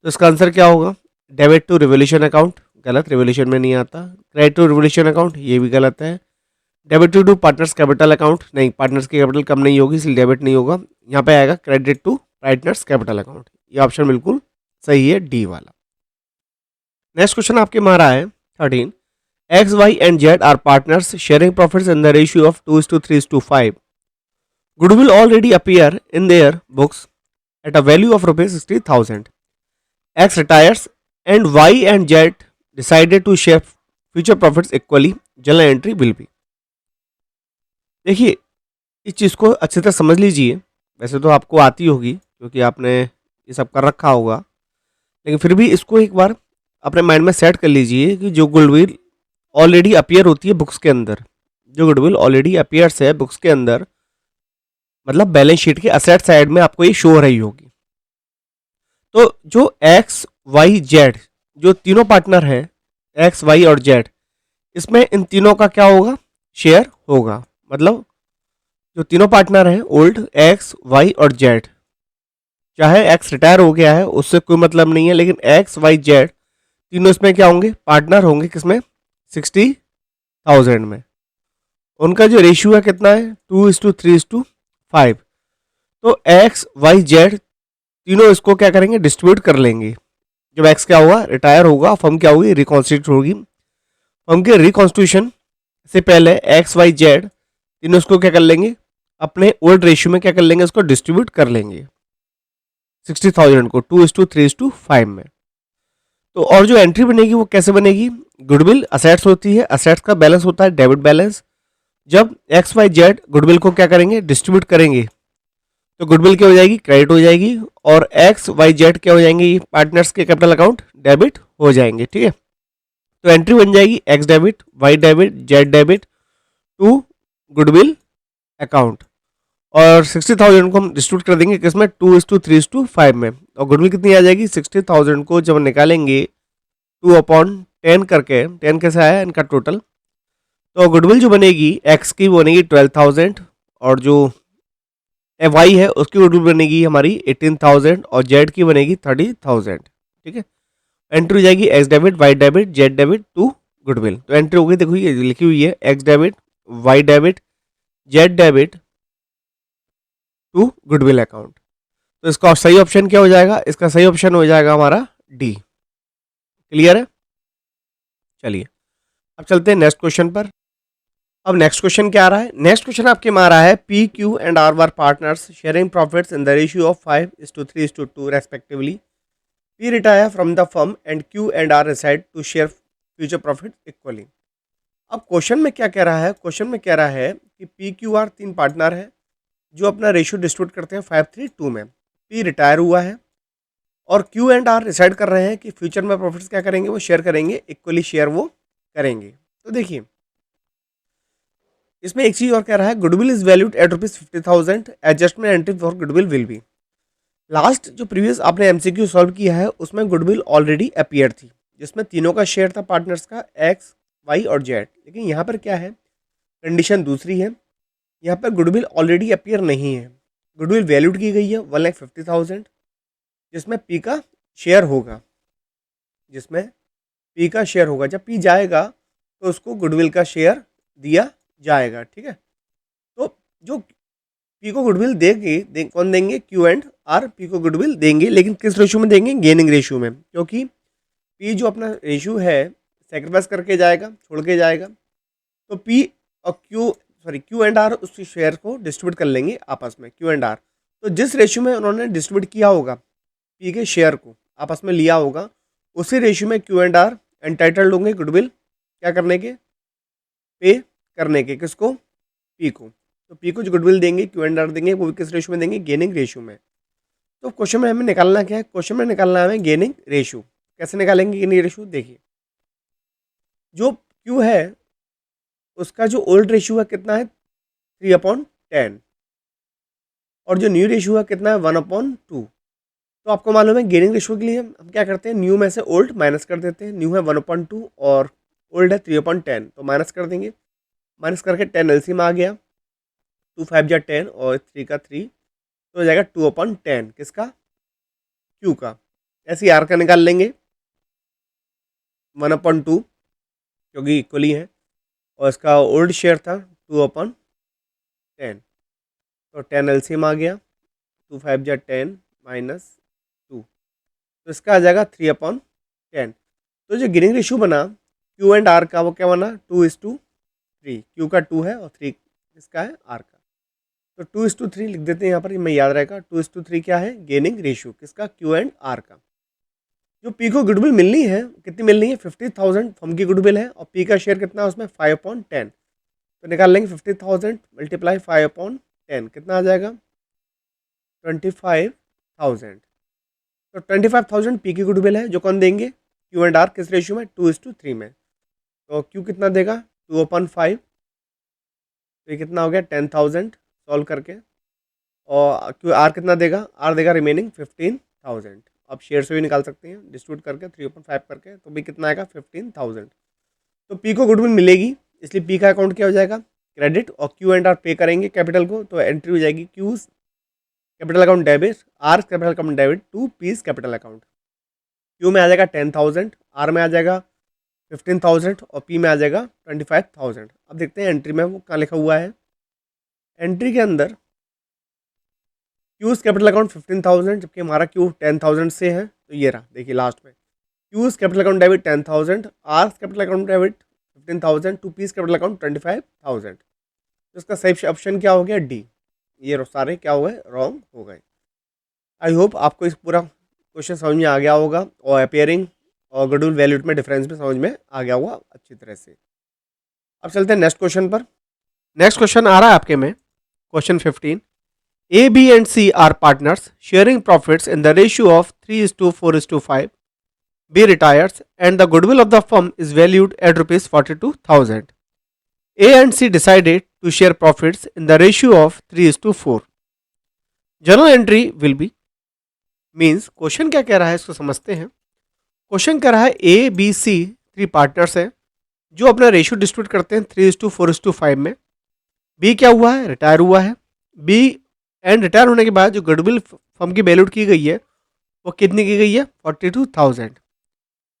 तो इसका आंसर क्या होगा, डेबिट टू रिवोल्यूशन अकाउंट, गलत, रिवोल्यूशन में नहीं आता। क्रेडिट टू रिवोल्यूशन अकाउंट, ये भी गलत है। Debit to partners capital account, नहीं, पार्टनर्स की कैपिटल कम नहीं होगी इसलिए डेबिट नहीं होगा। यहाँ पे आएगा credit to partners capital account. ये ऑप्शन बिल्कुल सही है, डी वाला। नेक्स्ट क्वेश्चन आपके में आ रहा है 13, X Y and Z are partners sharing profits in the ratio of 2:3:5। Goodwill already appear in their books at a value of ₹60,000। X retires and Y and Z decided to share future profits equally. Journal entry will be। देखिए, इस चीज़ को अच्छी तरह समझ लीजिए। वैसे तो आपको आती होगी क्योंकि आपने ये सब कर रखा होगा, लेकिन फिर भी इसको एक बार अपने माइंड में सेट कर लीजिए कि जो गुडविल ऑलरेडी अपीयर होती है बुक्स के अंदर, जो गुडविल ऑलरेडी अपीयर्स है बुक्स के अंदर, मतलब बैलेंस शीट के असेट साइड में आपको ये शो हो रही होगी। तो जो एक्स वाई जेड जो तीनों पार्टनर हैं, एक्स वाई और जेड, इसमें इन तीनों का क्या होगा, शेयर होगा। मतलब जो तीनों पार्टनर हैं ओल्ड एक्स वाई और जेड, चाहे एक्स रिटायर हो गया है उससे कोई मतलब नहीं है, लेकिन एक्स वाई जेड तीनों इसमें क्या होंगे, पार्टनर होंगे। किसमें, 60,000 में। उनका जो रेशियो है कितना है, 2:3:5। तो एक्स वाई जेड तीनों इसको क्या करेंगे, डिस्ट्रीब्यूट कर लेंगे। जब एक्स क्या होगा, रिटायर होगा, फर्म क्या होगी, रिकॉन्स्टिट्यूट होगी। फर्म के रिकॉन्स्टिट्यूशन से पहले एक्स वाई जेड तीनों इसको क्या कर लेंगे, अपने ओल्ड रेशियो में क्या कर लेंगे, इसको डिस्ट्रीब्यूट कर लेंगे 60,000 को 2:3:5 में। तो और जो एंट्री बनेगी वो कैसे बनेगी, गुडविल असेट्स होती है, असेट्स का बैलेंस होता है डेबिट बैलेंस। जब एक्स वाई जेड गुडविल को क्या करेंगे, डिस्ट्रीब्यूट करेंगे, तो गुडविल क्या हो जाएगी, क्रेडिट हो जाएगी, और एक्स वाई जेड क्या हो जाएंगे, पार्टनर्स के कैपिटल अकाउंट डेबिट हो जाएंगे। ठीक है, तो एंट्री बन जाएगी X debit, Y debit, Z debit to goodwill account. और 60,000 को हम डिस्ट्रीब्यूट कर देंगे किसमें, 2:3:5 में। और गुडविल कितनी आ जाएगी, 60,000 को जब निकालेंगे 2/10 करके, 10 कैसे आया इनका टोटल, तो गुडविल जो बनेगी एक्स की वो बनेगी 12,000, और जो वाई है उसकी गुडविल बनेगी हमारी 18,000, और जेड की बनेगी 30,000। ठीक है, एंट्री हो जाएगी X debit, Y debit, Z debit to goodwill. तो एंट्री हो गई, देखो ये लिखी हुई है X debit, Y debit, Z debit to goodwill account. तो इसका सही ऑप्शन क्या हो जाएगा, इसका सही ऑप्शन हो जाएगा हमारा डी। क्लियर है, चलिए अब चलते हैं नेक्स्ट क्वेश्चन पर। अब नेक्स्ट क्वेश्चन क्या आ रहा है, नेक्स्ट क्वेश्चन आपके में आ रहा है P Q and R were partners sharing profits in the ratio of 5:3:2 respectively. P retire from the firm and Q and R decide to share future profit equally. अब क्वेश्चन में क्या कह रहा है, क्वेश्चन में कह रहा है कि पी क्यू आर तीन पार्टनर है जो अपना रेशियो डिस्ट्रीब्यूट करते हैं 5:3:2 में। पी रिटायर हुआ है और क्यू एंड आर डिसाइड कर रहे हैं कि फ्यूचर में प्रॉफिट्स क्या करेंगे, वो शेयर करेंगे, इक्वली शेयर वो करेंगे। तो देखिए इसमें एक चीज और कह रहा है, goodwill is valued at ₹50,000, adjustment entry for goodwill will be. Last जो प्रीवियस आपने एमसीक्यू सॉल्व किया है उसमें गुडविल ऑलरेडी अपीयर थी, जिसमें तीनों का शेयर था पार्टनर्स का, एक्स वाई और जेड। लेकिन यहाँ पर क्या है, कंडीशन दूसरी है, यहाँ पर गुडविल ऑलरेडी अपीयर नहीं है, गुडविल वैल्यूड की गई है 1,50,000, जिसमें पी का शेयर होगा, जिसमें पी का शेयर होगा। जब पी जाएगा तो उसको गुडविल का शेयर दिया जाएगा। ठीक है, तो जो पी को गुडविल कौन देंगे, क्यू एंड आर पी को गुडविल देंगे, लेकिन किस रेशियो में देंगे, गेनिंग रेशियो में, क्योंकि पी जो अपना रेशियो है सेक्रीफाइस करके जाएगा, छोड़ के जाएगा। तो पी और क्यू एंड आर उस शेयर को डिस्ट्रीब्यूट कर लेंगे आपस में, क्यू एंड आर। तो जिस रेशियो में उन्होंने डिस्ट्रीब्यूट किया होगा पी के शेयर को, आपस में लिया होगा, उसी रेशियो में क्यू एंड आर एंटाइटल्ड होंगे गुडविल क्या करने के, पे करने के, किसको, पी को। तो पी को जो गुडविल देंगे, क्यू एंड आर देंगे, वो किस रेशियो में देंगे, गेनिंग रेशियो में। तो क्वेश्चन में हमें निकालना क्या है, क्वेश्चन में निकालना है हमें गेनिंग रेशियो। कैसे निकालेंगे गेनिंग रेशियो, देखिए जो क्यू है उसका जो ओल्ड रेशियो है कितना है 3/10, और जो न्यू रेशियो है कितना है 1/2। तो आपको मालूम है गेनिंग रेशियो के लिए हम क्या करते हैं, न्यू में से ओल्ड माइनस कर देते हैं। न्यू है 1/2 और ओल्ड है 3/10, तो माइनस कर देंगे, माइनस करके 10 एलसीएम आ गया, 2 5 जा 10 और 3 का 3, तो हो जाएगा 2/10 किसका, क्यू का। ऐसे आर का निकाल लेंगे 1/2 क्योंकि इक्वली है, और इसका ओल्ड शेयर था 2/10, तो 10 एलसीएम आ गया, 2 5 जा 10 -2, तो इसका आ जाएगा 3/10। तो जो गिनिंग रेशियो बना क्यू एंड आर का वो क्या बना 2:3, क्यू का 2 है और 3 इसका है आर का, तो 2:3 लिख देते हैं यहाँ पर, मैं याद रहेगा। 2:3 क्या है गेनिंग रेशियो किसका क्यू एंड आर का। जो पी को गुडविल मिलनी है कितनी मिलनी है 50,000 फर्म की गुडविल है और पी का शेयर कितना है उसमें 5/10, तो निकाल लेंगे 50,000 मल्टीप्लाई 5/10 कितना आ जाएगा 25,000। तो 25,000 पी की गुडविल है जो कौन देंगे क्यू एंड आर किस रेशियो में 2:3 में, तो क्यू कितना देगा 2/5, तो ये कितना हो गया 10,000 सॉल्व करके, और क्यू आर कितना देगा आर देगा रिमेनिंग 15,000। आप शेयर से भी निकाल सकते हैं डिस्ट्रीब्यूट करके 3/5 करके, तो भी कितना आएगा 15,000। तो पी को गुडविल मिलेगी इसलिए पी का अकाउंट क्या हो जाएगा क्रेडिट, और क्यू एंड आर पे करेंगे कैपिटल को, तो एंट्री हो जाएगी cues capital account debit, are capital account debit to piece capital account. Q में आ जाएगा 10,000, आर में आ जाएगा 15,000 और पी में आ जाएगा 25,000। अब देखते हैं एंट्री में वो कहाँ लिखा हुआ है। एंट्री के अंदर क्यूज कैपिटल अकाउंट 15,000 जबकि हमारा क्यू 10,000 से है, तो ये रहा देखिए लास्ट में cues capital account debit 10,000, are capital account debit 15,000 to piece capital account 25,000। तो इसका सही ऑप्शन क्या हो गया डी। ये सारे क्या हो गए रॉन्ग हो गए। आई होप आपको इस पूरा क्वेश्चन समझ में आ गया होगा और अपेयरिंग और गुडविल वैल्यूट में डिफरेंस भी समझ में आ गया होगा अच्छी तरह से। अब चलते हैं नेक्स्ट क्वेश्चन पर। नेक्स्ट क्वेश्चन आ रहा है आपके में question 15। A, B and C are partners sharing profits in the ratio of 3:4:5. B retires and the goodwill of the firm is valued at rupees 42,000. A and C decided to share profits in the ratio of 3:4. Journal entry will be means question क्या कह रहा है इसको समझते हैं। Question कह रहा है A, B, C 3 पार्टनर्स हैं जो अपना रेशियो डिस्ट्रीब्यूट करते हैं 3:4:5 में। बी क्या हुआ है रिटायर हुआ है। बी एंड रिटायर होने के बाद जो गुडविल फर्म की वैल्यूड की गई है वो कितनी की गई है 42,000।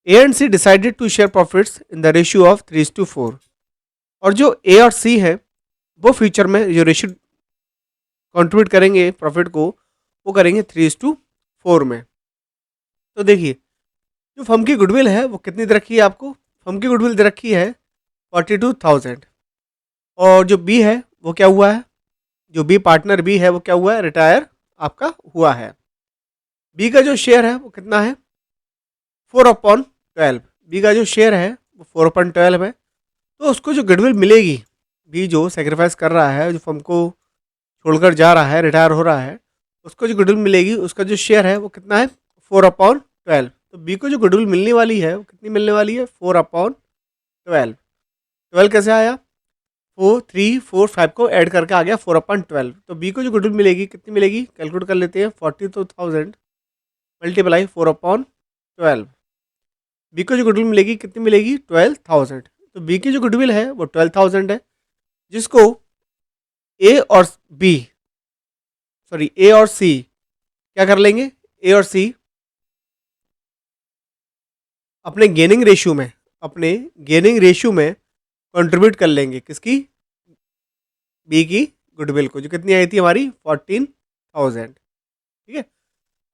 A and C decided to share profits in the ratio of 3:4, और जो ए और सी है वो फ्यूचर में जो रेशियो कंट्रीब्यूट करेंगे प्रॉफिट को वो करेंगे 3:4 में। तो देखिए जो फर्म की गुडविल है वो कितनी दे रखी है आपको, फर्म की गुडविल दे रखी है 42,000, और जो बी है वो क्या हुआ है, जो बी पार्टनर बी है वो क्या हुआ है रिटायर आपका हुआ है। बी का जो शेयर है वो कितना है 4/12, बी का जो शेयर है वो 4/12 है। तो उसको जो गुडविल मिलेगी, बी जो सेक्रीफाइस कर रहा है जो फर्म को छोड़कर जा रहा है रिटायर हो रहा है, उसको जो गुडविल मिलेगी उसका जो शेयर है वो कितना है 4/12। तो बी को जो गुडविल मिलने वाली है वो कितनी मिलने वाली है 4/12। 12 कैसे आया 4, 3, 4, 5 को ऐड करके आ गया 4/12। तो बी को जो गुडविल मिलेगी कितनी मिलेगी कैलकुलेट कर लेते हैं 42,000 मल्टीप्लाई 4/12। बी को जो गुडविल मिलेगी कितनी मिलेगी 12,000। तो बी की जो गुडविल है वो 12,000 है, जिसको ए और बी सॉरी ए और सी क्या कर लेंगे, ए और सी अपने गेनिंग रेशियो में कंट्रीब्यूट कर लेंगे किसकी बी की गुडविल को जो कितनी आई थी हमारी 14,000। ठीक है,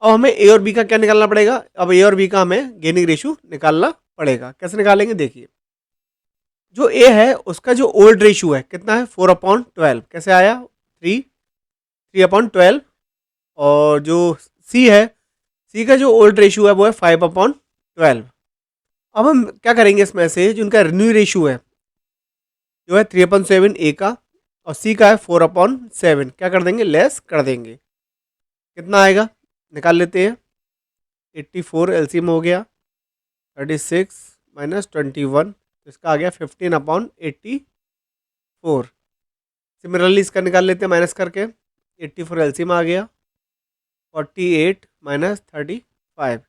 अब हमें ए और बी का क्या निकालना पड़ेगा, अब ए और बी का हमें गेनिंग रेशियो निकालना पड़ेगा। कैसे निकालेंगे देखिए, जो ए है उसका जो ओल्ड रेशियो है कितना है 4/12, कैसे आया 3/12, और जो सी है सी का जो ओल्ड रेशियो है वो है 5/12। अब हम क्या करेंगे इसमें से जो उनका रिन्यू रेशियो है जो है 3/7 ए का और सी का है 4/7, क्या कर देंगे लेस कर देंगे, कितना आएगा निकाल लेते हैं 84 एलसीएम हो गया 36 माइनस 21, इसका आ गया 15/84। सिमिलरली इसका निकाल लेते हैं माइनस करके 84 एलसीएम आ गया 48 माइनस 35,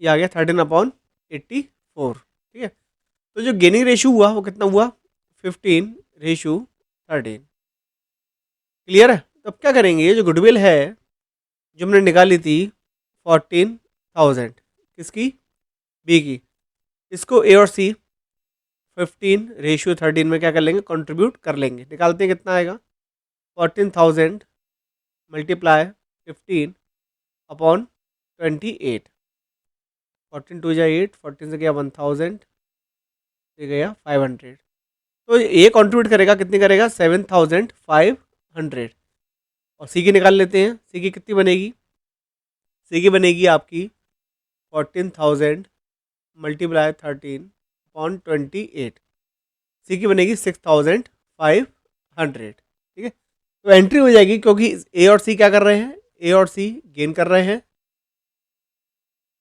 ये आ गया 13/84। ठीक है, तो जो गेनिंग रेशियो हुआ वो कितना हुआ 15:13। क्लियर है। तो अब क्या करेंगे, ये जो गुडविल है जो हमने निकाली थी 14,000 किसकी बी की, इसको ए और सी 15:13 में क्या कर लेंगे कंट्रीब्यूट कर लेंगे। निकालते हैं कितना आएगा 14,000 मल्टीप्लाई 15 अपॉन 28। 14 टू जा 8, 14 से गया 1000, से गया 500। तो ये कंट्रीब्यूट करेगा, कितनी करेगा 7500। और सी की निकाल लेते हैं, सी की कितनी बनेगी, सी की बनेगी आपकी 14,000 मल्टीप्लाई 13 अपॉन 28। सी की बनेगी 6,500। ठीक है, तो एंट्री हो जाएगी, क्योंकि ए और सी क्या कर रहे हैं, ए और सी गेन कर रहे हैं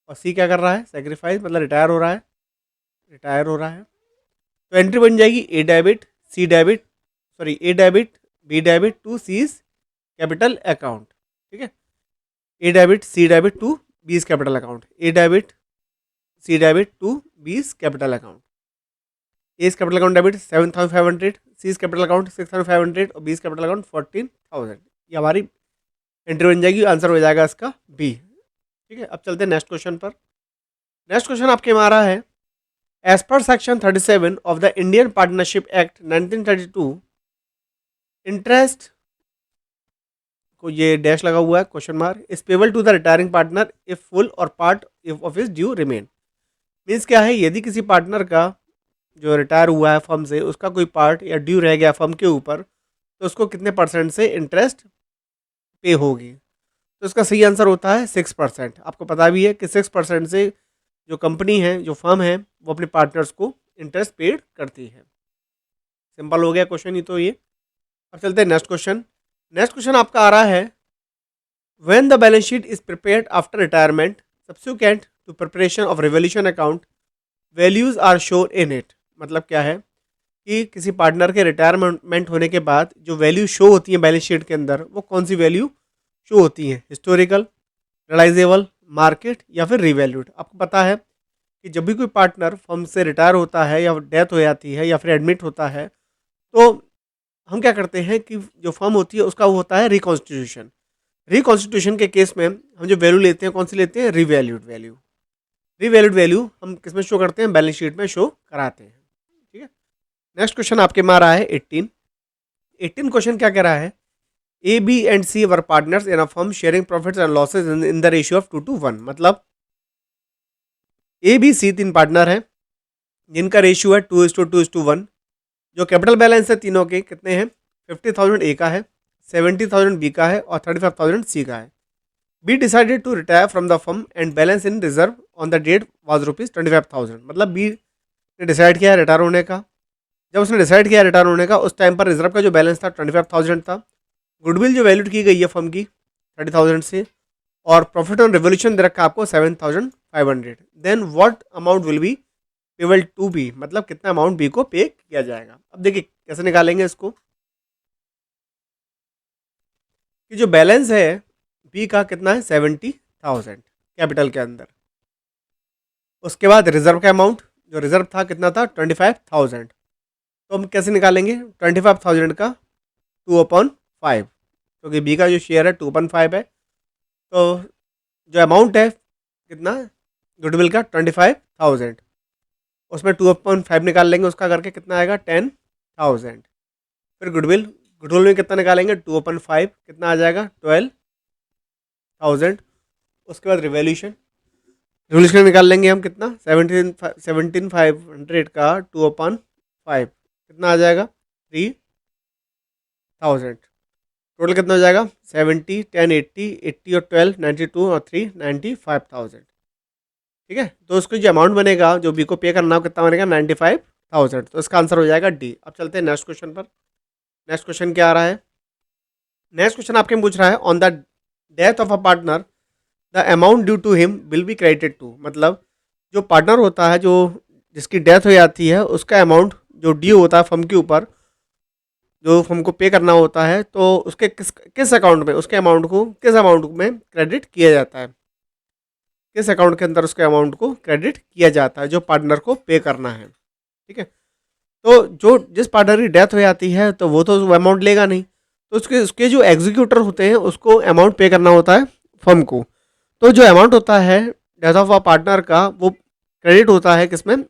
और सी क्या कर रहा है, सेक्रीफाइस, मतलब रिटायर हो रहा है, रिटायर हो रहा है। तो एंट्री बन जाएगी A debit C debit, sorry A debit B debit to C's capital account. ठीक है, A debit C debit to B's capital account, A debit C debit to B's capital account. A's capital account debit 7,500, C's capital account 6,500 और बीस capital account 14,000। ये हमारी entry बन जाएगी, answer हो जाएगा इसका बी। ठीक है, अब चलते हैं नेक्स्ट क्वेश्चन पर। नेक्स्ट क्वेश्चन आपके में आ रहा है, एज पर section 37 of the Indian Partnership Act 1932, interest को ये डैश लगा हुआ है, question mark, is payable to the retiring partner if full or part if of his due remain. Means क्या है, यदि किसी पार्टनर का जो रिटायर हुआ है फर्म से, उसका कोई पार्ट या ड्यू रह गया फर्म के ऊपर, तो उसको कितने परसेंट से इंटरेस्ट पे होगी। तो इसका सही आंसर होता है 6%। आपको पता भी है कि 6% से जो कंपनी है, जो फर्म है, वो अपने पार्टनर्स को इंटरेस्ट पेड करती है। सिंपल हो गया क्वेश्चन ही तो ये। अब चलते हैं नेक्स्ट क्वेश्चन। नेक्स्ट क्वेश्चन आपका आ रहा है, when the balance sheet is prepared after retirement subsequent to preparation of revolution account, values are shown in it. मतलब क्या है कि किसी पार्टनर के रिटायरमेंट होने के बाद जो वैल्यू शो होती है बैलेंस शीट के अंदर, वो कौन सी वैल्यू शो होती हैं, हिस्टोरिकल, रियलाइजेबल, मार्केट या फिर रिवैल्यूड। आपको पता है कि जब भी कोई पार्टनर फर्म से रिटायर होता है या डेथ हो जाती है या फिर एडमिट होता है, तो हम क्या करते हैं कि जो फर्म होती है उसका वो होता है रिकॉन्स्टिट्यूशन। रिकॉन्स्टिट्यूशन के केस में हम जो वैल्यू लेते हैं, कौन सी लेते हैं, रिवैल्यूड वैल्यू। रिवैल्यूड वैल्यू हम किस में शो करते हैं, बैलेंस शीट में शो कराते हैं। ठीक है, नेक्स्ट क्वेश्चन आपके में आ रहा है 18 क्वेश्चन क्या कह रहा है, A B and C were partners in a firm sharing profits and losses in the ratio of 2:1। मतलब ए बी सी तीन पार्टनर हैं जिनका रेशियो है 2:2:1। जो कैपिटल बैलेंस है तीनों के कितने हैं, 50,000 ए का है, 70,000 बी का है और 35,000 सी का है। B decided to retire from the firm and balance in reserve on the date was ₹25,000। मतलब बी ने डिसाइड किया है रिटायर होने का। जब उसने डिसाइड किया रिटायर होने का, उस टाइम पर रिजर्व का जो बैलेंस था 25,000 था। गुडविल जो वैल्यूड की गई है फर्म की 30,000 से, और प्रॉफिट ऑन रिवोल्यूशन दे रखा आपको 7,500। Then what amount will be payable to B, मतलब कितना अमाउंट बी को पे किया जाएगा। अब देखिए कैसे निकालेंगे इसको, कि जो बैलेंस है बी का कितना है 70,000 कैपिटल के अंदर। उसके बाद रिजर्व का अमाउंट, जो रिजर्व था कितना था 25,000। तो हम कैसे निकालेंगे, 25,000 का 2/5, क्योंकि बी का जो शेयर है 2/5 है। तो जो अमाउंट है कितना, गुडविल का 25,000, उसमें 2/5 निकाल लेंगे, उसका करके कितना आएगा 10,000। फिर गुडविल में कितना निकालेंगे 2/5, कितना आ जाएगा 12,000। उसके बाद रिवोल्यूशन निकाल लेंगे हम, कितना 17,500 का 2/5 कितना आ जाएगा 3,000। टोटल कितना हो जाएगा 70, 10, 80 और 12, 92 और 3, 95,000। ठीक है, तो उसको जो अमाउंट बनेगा जो बी को पे करना हो कितना बनेगा 95,000। तो इसका आंसर हो जाएगा डी। अब चलते हैं नेक्स्ट क्वेश्चन पर। नेक्स्ट क्वेश्चन क्या आ रहा है, नेक्स्ट क्वेश्चन आपके में पूछ रहा है, on the death of a partner the amount due to him will be credited to. मतलब जो पार्टनर होता है, जो जिसकी डेथ हो जाती है, उसका अमाउंट जो ड्यू होता है फर्म के ऊपर, जो फर्म को पे करना होता है, तो उसके किस अकाउंट में, उसके अमाउंट को किस अमाउंट में क्रेडिट किया जाता है, किस अकाउंट के अंदर उसके अमाउंट को क्रेडिट किया जाता है जो पार्टनर को पे करना है। ठीक है, तो जो जिस पार्टनर की डेथ हो जाती है तो वो तो अमाउंट लेगा नहीं, तो उसके जो एग्जीक्यूटर होते हैं उसको अमाउंट पे करना होता है फर्म को। तो जो अमाउंट होता है डेथ ऑफ अ पार्टनर का, वो क्रेडिट होता है किसमें,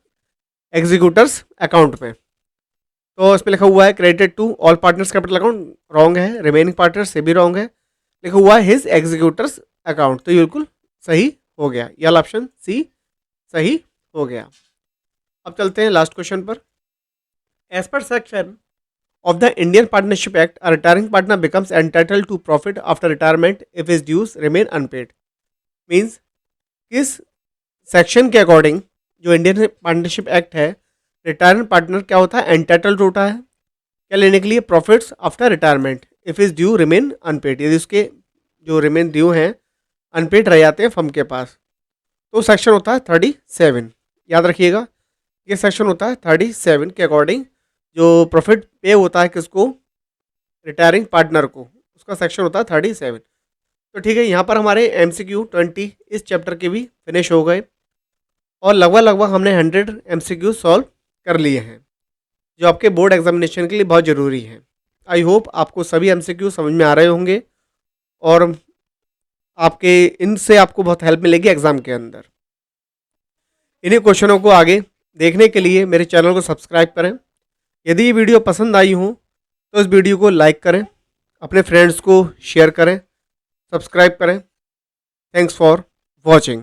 एग्जीक्यूटर्स अकाउंट में। तो इसमें लिखा हुआ है credited to all partners capital account, wrong है। रिमेनिंग पार्टनर्स से भी रॉन्ग है। लिखा हुआ है हिज एग्जीक्यूटर्स अकाउंट, तो ये बिल्कुल सही हो गया, ये वाला ऑप्शन सी सही हो गया। अब चलते हैं लास्ट क्वेश्चन पर। एज पर section of the Indian Partnership Act, a retiring partner becomes entitled to profit after retirement if his dues remain unpaid. Means किस सेक्शन के अकॉर्डिंग जो इंडियन पार्टनरशिप एक्ट है, रिटायरमेंट पार्टनर क्या होता है, entitled होता है क्या लेने के लिए, profits after retirement if is due remain unpaid, यदि उसके जो रिमेन ड्यू हैं अनपेड रह जाते हैं फर्म के पास, तो सेक्शन होता है 37। याद रखिएगा, ये सेक्शन होता है 37 के अकॉर्डिंग जो प्रॉफिट पे होता है किसको, रिटायरिंग पार्टनर को, उसका सेक्शन होता है 37। तो ठीक है, यहाँ पर हमारे MCQ 20 इस चैप्टर के भी फिनिश हो गए और लगभग लगभग हमने 100 MCQ सॉल्व कर लिए हैं जो आपके बोर्ड एग्जामिनेशन के लिए बहुत ज़रूरी है। आई होप आपको सभी MCQ समझ में आ रहे होंगे और आपके इनसे आपको बहुत हेल्प मिलेगी एग्ज़ाम के अंदर। इन्हीं क्वेश्चनों को आगे देखने के लिए मेरे चैनल को सब्सक्राइब करें। यदि ये वीडियो पसंद आई हो तो इस वीडियो को लाइक करें, अपने फ्रेंड्स को शेयर करें, सब्सक्राइब करें। Thanks for watching.